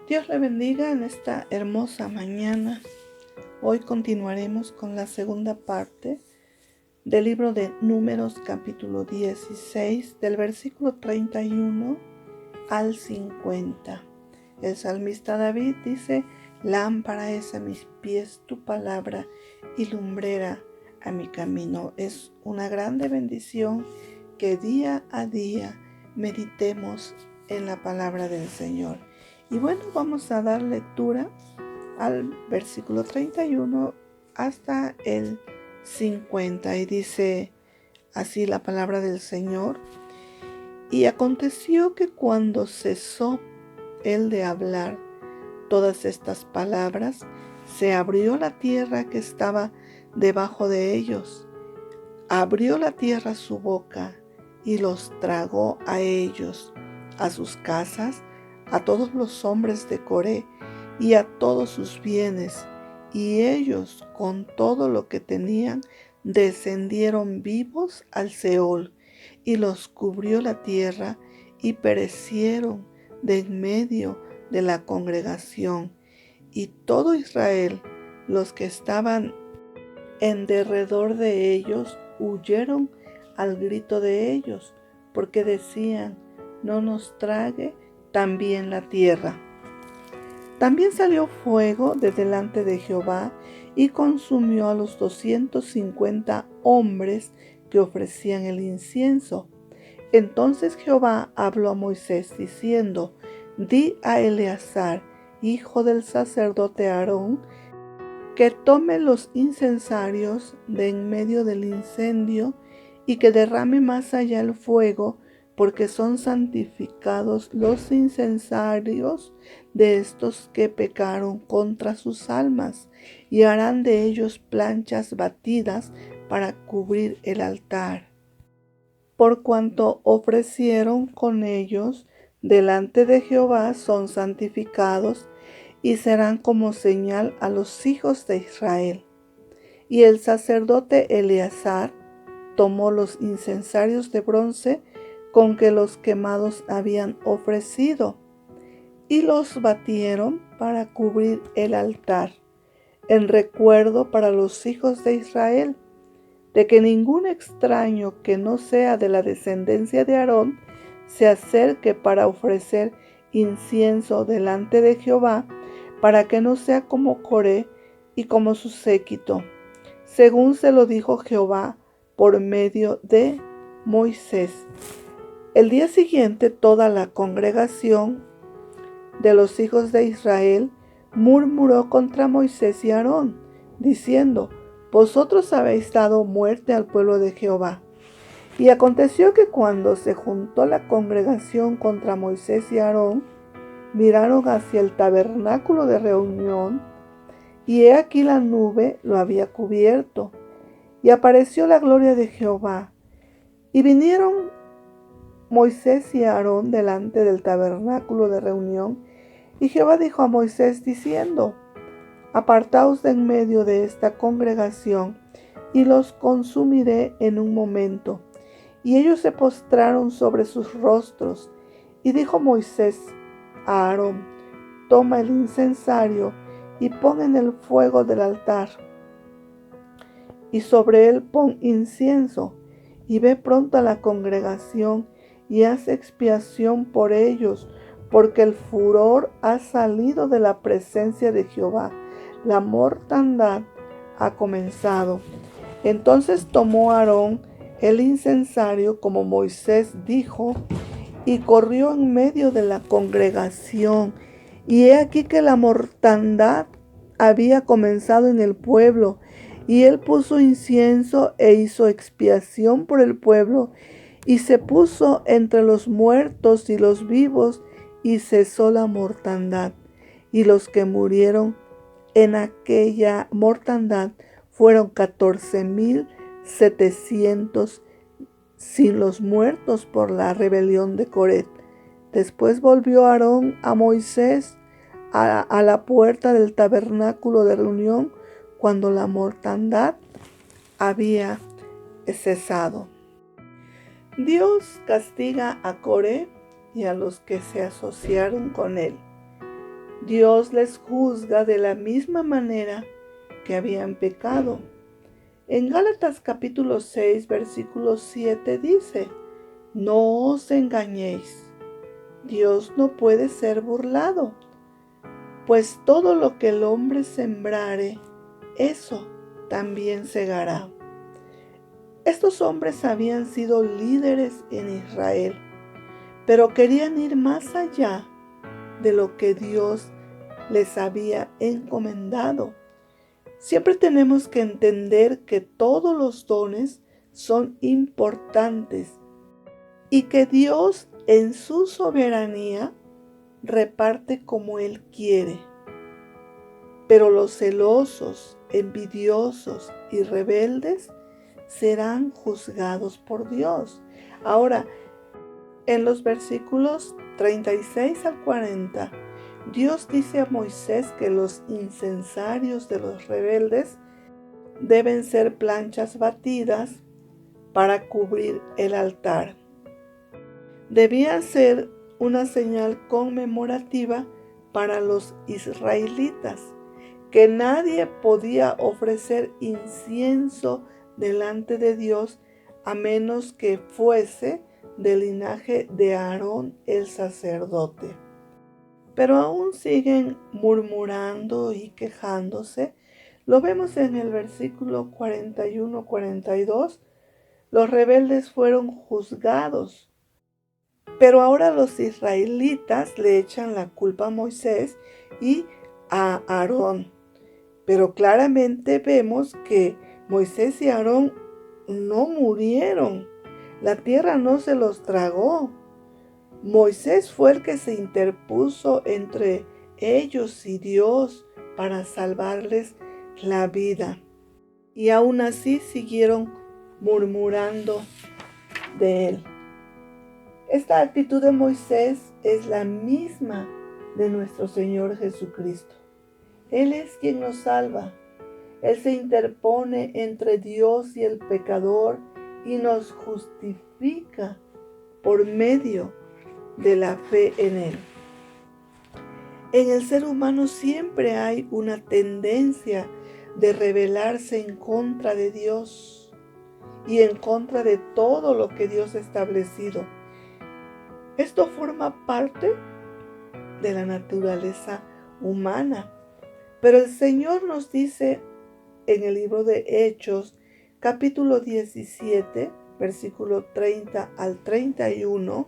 Dios le bendiga en esta hermosa mañana. Hoy continuaremos con la segunda parte del libro de Números, capítulo 16, del versículo 31 al 50. El salmista David dice: lámpara es a mis pies tu palabra y lumbrera a mi camino. Es una grande bendición que día a día meditemos en la palabra del Señor. Y bueno, vamos a dar lectura al versículo 31 hasta el 50. Y dice así la palabra del Señor: y aconteció que cuando cesó él de hablar todas estas palabras, se abrió la tierra que estaba debajo de ellos. Abrió la tierra su boca y los tragó a ellos, a sus casas, a todos los hombres de Coré y a todos sus bienes, y ellos con todo lo que tenían descendieron vivos al Seol, y los cubrió la tierra y perecieron de en medio de la congregación. Y todo Israel, los que estaban en derredor de ellos, huyeron al grito de ellos, porque decían: no nos trague también la tierra. También salió fuego de delante de Jehová y consumió a los 250 hombres que ofrecían el incienso. Entonces Jehová habló a Moisés diciendo: di a Eleazar, hijo del sacerdote Aarón, que tome los incensarios de en medio del incendio y que derrame más allá el fuego, porque son santificados los incensarios de estos que pecaron contra sus almas, y harán de ellos planchas batidas para cubrir el altar. Por cuanto ofrecieron con ellos delante de Jehová, son santificados y serán como señal a los hijos de Israel. Y el sacerdote Eleazar tomó los incensarios de bronce con que los quemados habían ofrecido, y los batieron para cubrir el altar, en recuerdo para los hijos de Israel, de que ningún extraño que no sea de la descendencia de Aarón se acerque para ofrecer incienso delante de Jehová, para que no sea como Coré y como su séquito, según se lo dijo Jehová por medio de Moisés. El día siguiente toda la congregación de los hijos de Israel murmuró contra Moisés y Aarón, diciendo: vosotros habéis dado muerte al pueblo de Jehová. Y aconteció que cuando se juntó la congregación contra Moisés y Aarón, miraron hacia el tabernáculo de reunión, y he aquí la nube lo había cubierto, y apareció la gloria de Jehová. Y vinieron Moisés y Aarón delante del tabernáculo de reunión, y Jehová dijo a Moisés diciendo: apartaos de en medio de esta congregación, y los consumiré en un momento. Y ellos se postraron sobre sus rostros. Y dijo Moisés a Aarón: toma el incensario y pon en el fuego del altar, y sobre él pon incienso, y ve pronto a la congregación y haz expiación por ellos, porque el furor ha salido de la presencia de Jehová, la mortandad ha comenzado. Entonces tomó Aarón el incensario como Moisés dijo, y corrió en medio de la congregación. Y he aquí que la mortandad había comenzado en el pueblo, y él puso incienso e hizo expiación por el pueblo, y se puso entre los muertos y los vivos, y cesó la mortandad. Y los que murieron en aquella mortandad fueron 14,700, sin los muertos por la rebelión de Coré. Después volvió Aarón a Moisés a la puerta del tabernáculo de reunión, cuando la mortandad había cesado. Dios castiga a Coré y a los que se asociaron con él. Dios les juzga de la misma manera que habían pecado. En Gálatas capítulo 6, versículo 7 dice: no os engañéis, Dios no puede ser burlado, pues todo lo que el hombre sembrare, eso también segará. Estos hombres habían sido líderes en Israel, pero querían ir más allá de lo que Dios les había encomendado. Siempre tenemos que entender que todos los dones son importantes y que Dios en su soberanía reparte como Él quiere. Pero los celosos, envidiosos y rebeldes serán juzgados por Dios. Ahora, en los versículos 36 al 40, Dios dice a Moisés que los incensarios de los rebeldes deben ser planchas batidas para cubrir el altar. Debía ser una señal conmemorativa para los israelitas, que nadie podía ofrecer incienso delante de Dios a menos que fuese del linaje de Aarón el sacerdote. Pero aún siguen murmurando y quejándose. Lo vemos en el versículo 41-42. Los rebeldes fueron juzgados, pero ahora los israelitas le echan la culpa a Moisés y a Aarón. Pero claramente vemos que Moisés y Aarón no murieron. La tierra no se los tragó. Moisés fue el que se interpuso entre ellos y Dios para salvarles la vida. Y aún así siguieron murmurando de él. Esta actitud de Moisés es la misma de nuestro Señor Jesucristo. Él es quien nos salva. Él se interpone entre Dios y el pecador y nos justifica por medio de la fe en Él. En el ser humano siempre hay una tendencia de rebelarse en contra de Dios y en contra de todo lo que Dios ha establecido. Esto forma parte de la naturaleza humana. Pero el Señor nos dice en el libro de Hechos, capítulo 17, versículo 30 al 31,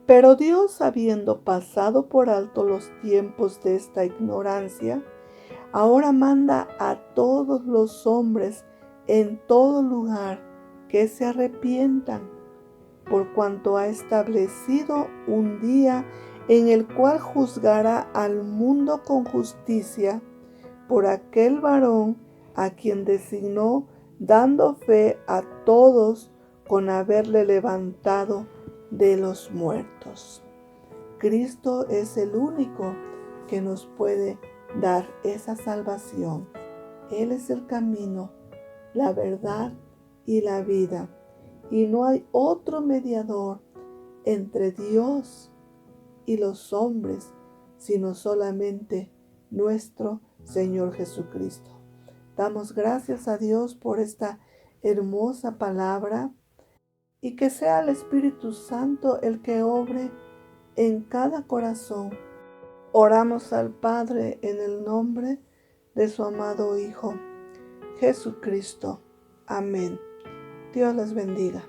pero Dios, habiendo pasado por alto los tiempos de esta ignorancia, ahora manda a todos los hombres en todo lugar que se arrepientan, por cuanto ha establecido un día en el cual juzgará al mundo con justicia por aquel varón a quien designó, dando fe a todos con haberle levantado de los muertos. Cristo es el único que nos puede dar esa salvación. Él es el camino, la verdad y la vida. Y no hay otro mediador entre Dios y los hombres, sino solamente nuestro Señor Jesucristo. Damos gracias a Dios por esta hermosa palabra y que sea el Espíritu Santo el que obre en cada corazón. Oramos al Padre en el nombre de su amado Hijo, Jesucristo. Amén. Dios les bendiga.